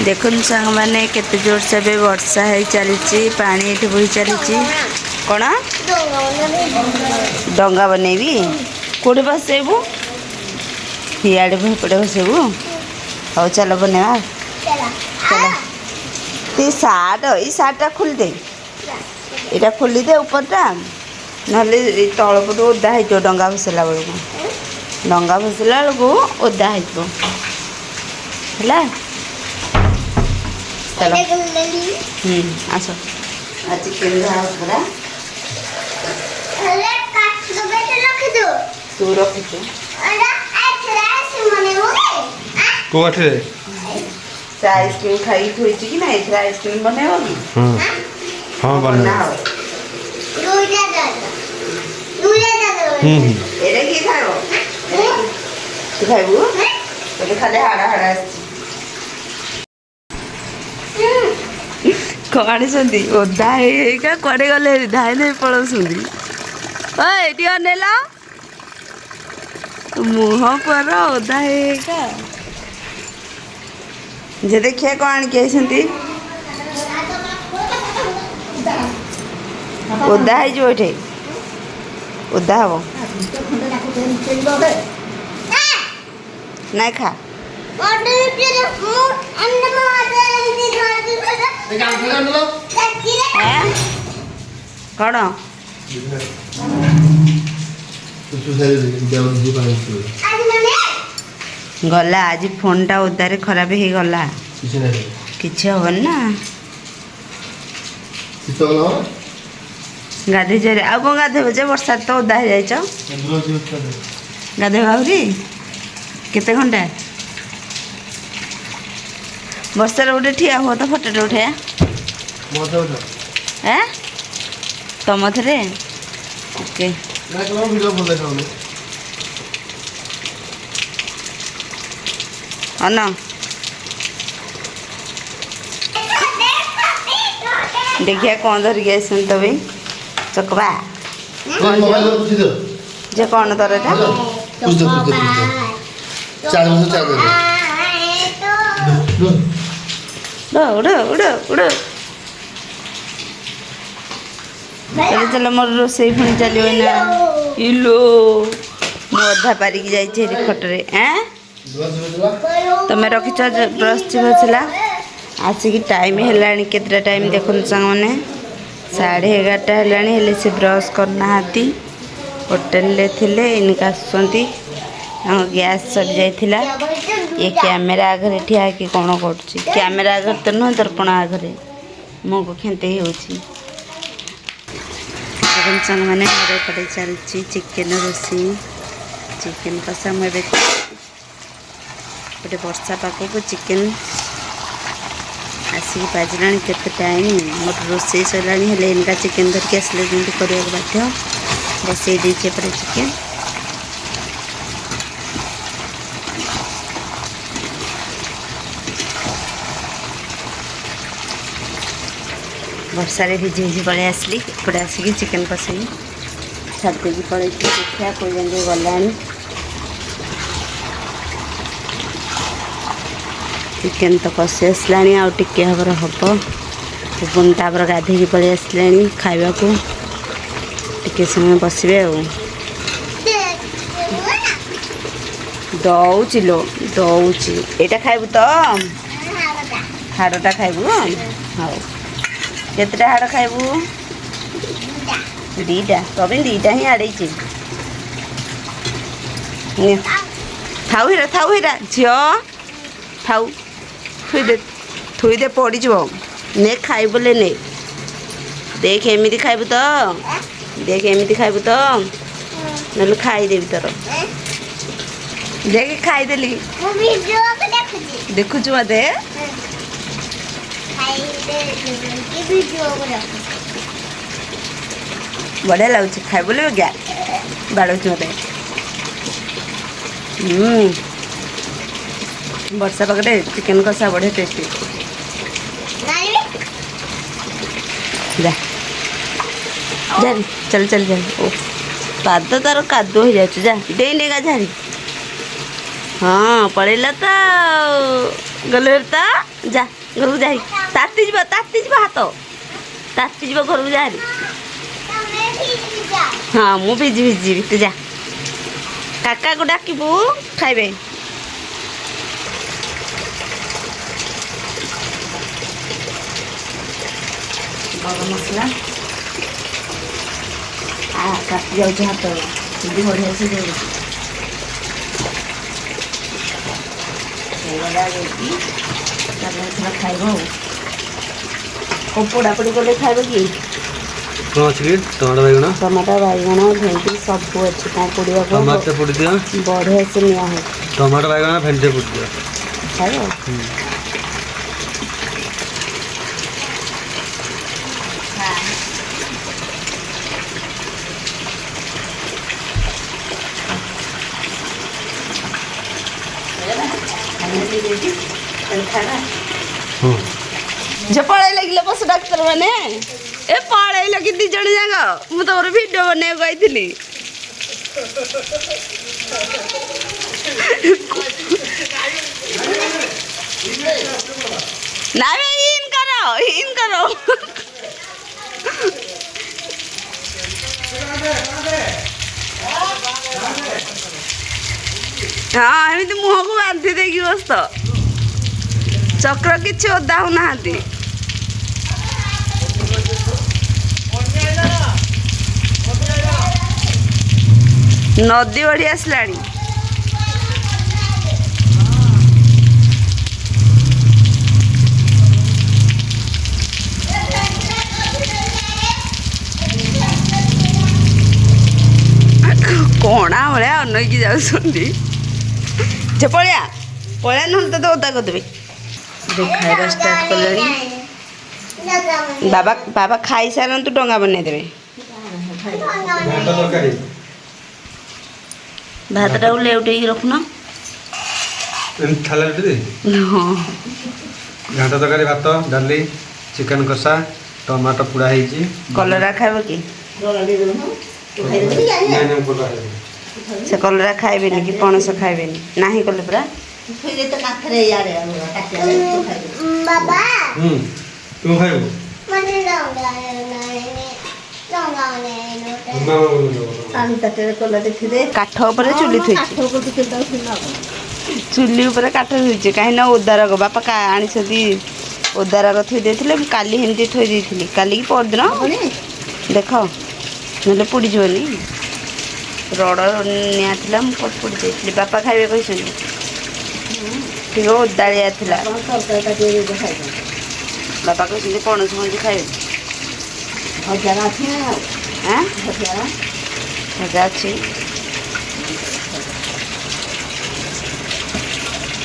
देखुन सांग मैंने केते जोर से भी वर्षा है चली पानी ये बोही चली कौन डंगा बनैबी कौटे बसबू हियाड़े भपड़े बसबू हौ चल बनवा चल ते सार्टा खोल दे यहाँ खोली दे उपरटा ना तलपटू ओदा हो डंगा भसला बेलू डंगा भसला बेलू ओदा हो चलो आस चिकेन थोड़ा तू रखीचु आइसक्रीम खाई थोड़ी कि ना आइसक्रीम बनैब कि हाँ बना एरे किए खाइब तू खाइबू तो खाली हाड़ा हाड़ा कौड़ी ओदा है कड़े गले धाई नहीं पड़ोसुंदी ये अनेल मुह पर ओदा है जे देखिए कौन आनिक ओदा है ओदा हम नहीं खा कौन गला आज फोन टा ओदारे खराब हो गला किसी हबन ना गाधे जाए आ कौन गाधेब जे वर्षा तो ओदा हो जाइच गाधे आहरी केते घंटा वर्षा गोटे ठिया हुआ तो फोटो उठाया तुम थे ओके अन देखिए कौन धरिक आस तभी चकवा जे कौन तर उड़ उड़ उड़ चल मोर रोसई पुणी चलो ना इलो अधा पारिक जाइए खटरे तुम रखिच ब्रश बसला आसिक टाइम है केतटा टाइम देखो सांग मैंने 11:30 है से ब्रश करना होटेल थे इनका आसुँच गैस सरी जाइला ये कैमेरा आगे ठिया कि कौन कर कैमेरा आगे तो नुह दर्पण आगे मुँह को खेते सांग मैंने मेरे पटे चलती चिकेन रोषे चिकेन कषा मुझे गोटे वर्षा पाखक चिकेन आसिक बाजिला केते टाइम मोट रोषे सरला इनका चिकेन धरिक आसले जमी करने बाध्य बसई देपटे चिकेन वर्षा भिजी भिजी पलि आसली एपटे आसिक चिकेन कषे छाड़ी पलि देखा कोई जंगे गला चिकेन तो कषि आसला आउ टिके हबर हम पुणी तापर गाधे पलि आसला खावा को टिके समय बसबे दौची लो दौची यहाँ खाइबू तो हाड़टा खाइबू हाँ केतटा हाड़ खाइबू दीटा तब दीटा ही आड़े थाऊ हीरा झील थाऊ थुईदे पड़ी ने खाइबले ने देख एमती खाइबू तो देख एमती खाइबू तो ना खाईदेवी तोर देख खाईदेली देखुचु मत बढ़िया लगुच खाई बोले क्या बाड़ुच मत वर्षा पाखे चिकेन कषा बढ़िया टेस्टी जा झारी चल चल जा ओ पाद तार कादो हो जाए जा डेनेगा झारी ହଁ ପଳେଇଲା ତ ଗଲେ ତ ଯା ଘରକୁ ଯାଇ ତାତିଯିବ ହାତ ତାତିଯିବ ଘରକୁ ଯା ହଁ ମୁଁ ଭିଜି ଯିବି ତୁ ଯା କାକାକୁ ଡାକିବୁ ଖାଇବେ ଗରମ ମସଲା କାଟି ଯାଉଛି ହାତ ଯଦି ବଢ଼ିଆ ସେ ଯାଉଛି ହେଇଗଲା ଯାଇକି ତାପରେ ଏଥର ଖାଇବ ଆଉ କ'ଣ ପୋଡ଼ାପୋଡ଼ି କଲେ ଖାଇବ କି କ'ଣ ଅଛି କି ଟମାଟୋ ବାଇଗଣ ଭେଣ୍ଡି ସବୁ ଅଛି କ'ଣ ପୋଡ଼ିବାକୁ ଟମାଟୋ ପୋଡ଼ି ଦିଅ ବଢ଼ିଆ ସେ ନିଆ ହେଉଛି ଟମାଟୋ ବାଇଗଣ ଭେଣ୍ଡି ପୋଡ଼ି ଦିଅ ଖାଇବ ପଳେଇ ଲାଗିଲେ ପଶୁ ଡାକ୍ତର ମାନେ ଏ ପଳେଇଲ କି 2 ଜଣ ଯାକ ମୁଁ ତମର ଭିଡ଼ିଓ ବନେଇବାକୁ କହିଥିଲି ନାଇଁ ଇନ୍ କର ହଁ ଏମିତି ମୁହଁକୁ ବାନ୍ଧି ଦେଇକି ବସ ଚକ୍ର କିଛି ଓଦା ହଉନାହାନ୍ତି ନଦୀ ବଢ଼ି ଆସିଲାଣି କଣା ଭଳିଆ ଅନେଇକି ଯାଉଛନ୍ତି ଯେ ପଳେଆ ନହେଲେ ତତେ ଓଦା କରିଦେବି ଖାଇବା ଷ୍ଟାର୍ଟ କଲେଣି ବାବା ଖାଇସାରନ୍ତୁ ଡଙ୍ଗା ବନେଇଦେବେ ଭାତଟାକୁ ଲେଉଟେଇକି ରଖୁନ ହଁ ଘାଣ୍ଟ ତରକାରୀ ଭାତ ଡାଲି ଚିକେନ କଷା ଟମାଟୋ ପୋଡ଼ା ହେଇଛି କଲରା ଖାଇବ କି ସେ କଲରା ଖାଇବେନି କି ପଣସ ଖାଇବେନି ନାହିଁ କଲେ ପୁରା ତୁ ଖାଇବୁ କାଠ ଉପରେ ଚୁଲି ଥୋଇଛି ଚୁଲି ଉପରେ କାଠ ଥୋଇଛି କାହିଁକିନା ଓଦା ରାଗ ବାପା ଆଣିଛନ୍ତି ଓଦା ରାଗ ଥୋଇ ଦେଇଥିଲେ ମୁଁ କାଲି ଏମିତି ଥୋଇ ଦେଇଥିଲି କାଲିକି ପରଦିନ ଦେଖ ନହେଲେ ପୋଡ଼ିଯିବନି ରଡ଼ ନିଆଁ ଥିଲା ମୁଁ ପୋଡ଼ି ଦେଇଥିଲି ବାପା ଖାଇବେ କହିଛନ୍ତି ଟିକେ ଓଦାଳିଆ ଥିଲା ବାପା କହିଛନ୍ତି ପଣସ ମଞ୍ଜି ଖାଇବେ ଭଜା ଅଛି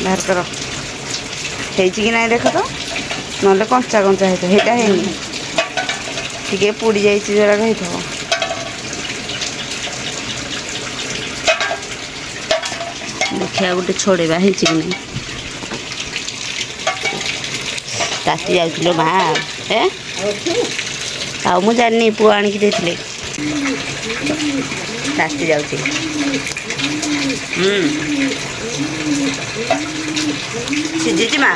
ବାହାର କର ହେଇଛି କି ନାହିଁ ଦେଖ ତ ନହେଲେ କଞ୍ଚା ହେଇଥିବ ସେଇଟା ହେଇନି ଟିକେ ପୋଡ଼ି ଯାଇଛି ଯୋଉରାକ ହେଇଥିବ ଦେଖିବା ଗୋଟେ ଛଡ଼େଇବା ହେଇଛି କି ନାହିଁ ତାତି ଯାଉଥିଲ ମା ଆଉ ମୁଁ ଜାଣିନି ପୁଅ ଆଣିକି ଦେଇଥିଲେ ତାତି ଯାଉଛି ସିଝିଛି ମା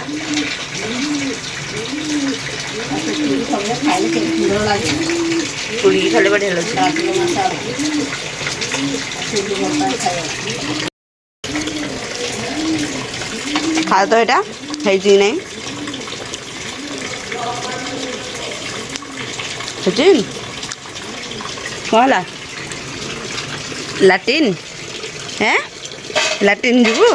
ପୋଡ଼ିକି ଖାଲି ବଢ଼ିଆ ଲାଗୁଛି ଖାଅ ତ ଏଇଟା ହେଇଛି କି ନାହିଁ ସଚିନ କ'ଣ ହେଲା ଲାଟିନ୍ ଲାଟିନ୍ ଯିବୁ